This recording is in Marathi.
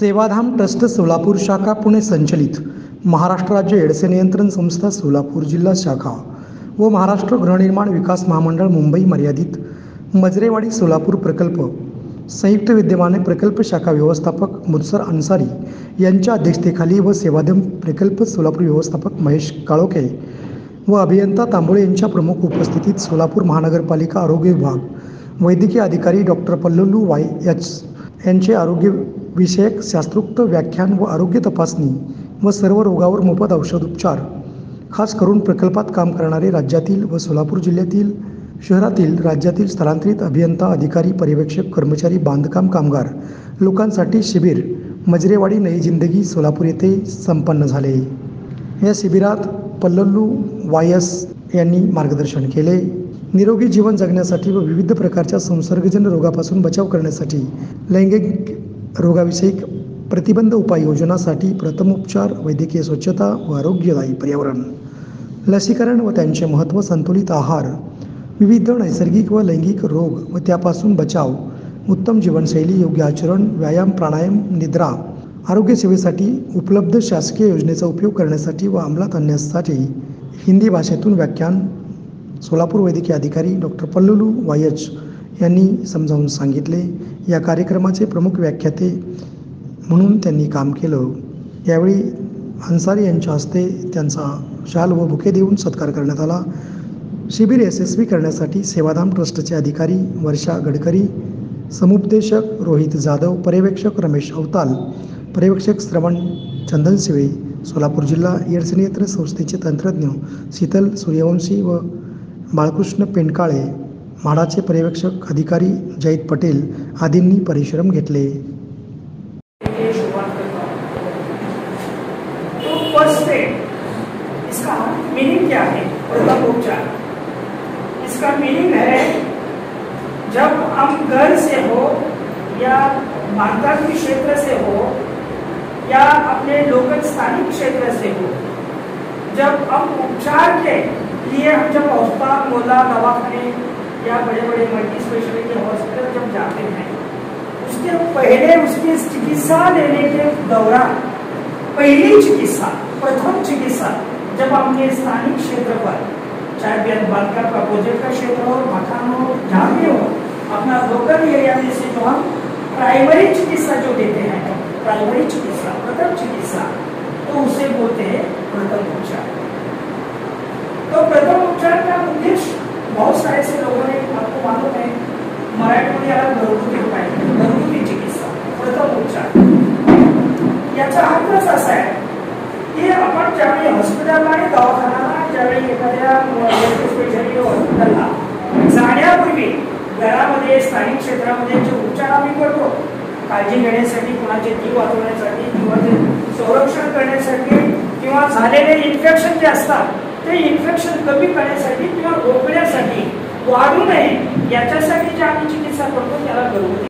सेवाधाम ट्रस्ट सोलापूर शाखा पुणे संचलित महाराष्ट्र राज्य एड्स नियंत्रण संस्था सोलापूर जिल्हा शाखा व महाराष्ट्र गृहनिर्माण विकास महामंडळ मुंबई मर्यादित मजरेवाडी सोलापूर प्रकल्प संयुक्त विद्यमाने प्रकल्प शाखा व्यवस्थापक मुदसर अन्सारी यांच्या अध्यक्षतेखाली व सेवाधाम प्रकल्प सोलापूर व्यवस्थापक महेश काळोखे व अभियंता तांबोळे यांच्या प्रमुख उपस्थितीत सोलापूर महानगरपालिका आरोग्य विभाग वैद्यकीय अधिकारी डॉक्टर पल्लू YH यांचे आरोग्यविषयक शास्त्रोक्त व्याख्यान व आरोग्य तपासणी व सर्व रोगावर मोफत औषधोपचार खास करून प्रकल्पात काम करणारे राज्यातील व सोलापूर जिल्ह्यातील शहरातील राज्यातील स्थलांतरित अभियंता अधिकारी पर्यवेक्षक कर्मचारी बांधकाम कामगार लोकांसाठी शिबिर मजरेवाडी नई जिंदगी सोलापूर येथे संपन्न झाले। या शिबिरात पल्लू YS यांनी मार्गदर्शन केले। निरोगी जीवन जगण्यासाठी व विविध प्रकारच्या संसर्गजन्य रोगापासून बचाव करण्यासाठी लैंगिक रोगाविषयक प्रतिबंध उपाययोजनासाठी प्रथमोपचार वैद्यकीय स्वच्छता व आरोग्यदायी पर्यावरण लसीकरण व त्यांचे महत्त्व संतुलित आहार विविध नैसर्गिक व लैंगिक रोग व त्यापासून बचाव उत्तम जीवनशैली योग्य आचरण व्यायाम प्राणायाम निद्रा आरोग्य सेवेसाठी उपलब्ध शासकीय योजनेचा उपयोग करण्यासाठी व अंमलात आणण्यासाठी हिंदी भाषेतून व्याख्यान सोलापूर वैद्यकीय अधिकारी डॉक्टर पल्लू YH यांनी समजावून सांगितले। या कार्यक्रमाचे प्रमुख व्याख्याते म्हणून त्यांनी काम केलं। यावेळी अन्सारी यांच्या हस्ते त्यांचा शाल व बुके देऊन सत्कार करण्यात आला। शिबिर यशस्वी करण्यासाठी सेवाधाम ट्रस्टचे अधिकारी वर्षा गडकरी समुपदेशक रोहित जाधव पर्यवेक्षक रमेश अवताल पर्यवेक्षक श्रवण चंदनशिवे सोलापूर जिल्हा एड्स नियंत्रण संस्थेचे तंत्रज्ञ शीतल सूर्यवंशी व बाळकृष्ण पेंडकाळे म्हाडाचे पर्यवेक्षक अधिकारी जयित पटेल आदींनी परिश्रम घेतले। तो फर्स्ट एड इसका मीनिंग क्या है? प्रथमोपचार इसका मीनिंग है जब हम घर से हो या बांधकाम के क्षेत्र से हो या अपने लोकल स्थानिक क्षेत्र से हो, जब हम उपचार के लिए हम जब अस्पताल मोहल्ला दवाखाने या बड़े बड़े मल्टी स्पेशलिटी हॉस्पिटल जब जाते हैं उसके पहले उसकी चिकित्सा लेने के दौरान पहली चिकित्सा प्रथम चिकित्सा जब अपने स्थानिक क्षेत्र पर चाहे बांधकाम का प्रोजेक्ट का क्षेत्र हो मकान हो जहाँ भी हो अपना लोकल एरिया में से जो हम प्राइमरी चिकित्सा जो देते हैं प्राइमरी चिकित्सा प्रथम चिकित्सा तो उसे बोलते हैं प्रथम उपचार। तो प्रथम उपचार का उद्देश्य बहुत सारे से लोगों ने आपको मालूम है मराठीमध्ये याला घरगुती उपाय घरगुती चिकित्सा प्रथम उपचार याचा अर्थच असा आहे की आपण ज्यावेळी हॉस्पिटलला आणि दवाखान्याला ज्यावेळी एखाद्या स्पेशालिटी हॉस्पिटलला जाण्यापूर्वी घरामध्ये स्थानिक क्षेत्रामध्ये जे उपचार आम्ही करतो काळजी घेण्यासाठी कोणाचे जीव वाचवण्यासाठी जीवाचे संरक्षण करण्यासाठी किंवा झालेले इन्फेक्शन जे असतात ते इन्फेक्शन कमी करण्यासाठी किंवा रोखण्यासाठी वाढू नये याच्यासाठी जे आम्ही चिकित्सा करतो त्याला घरगुती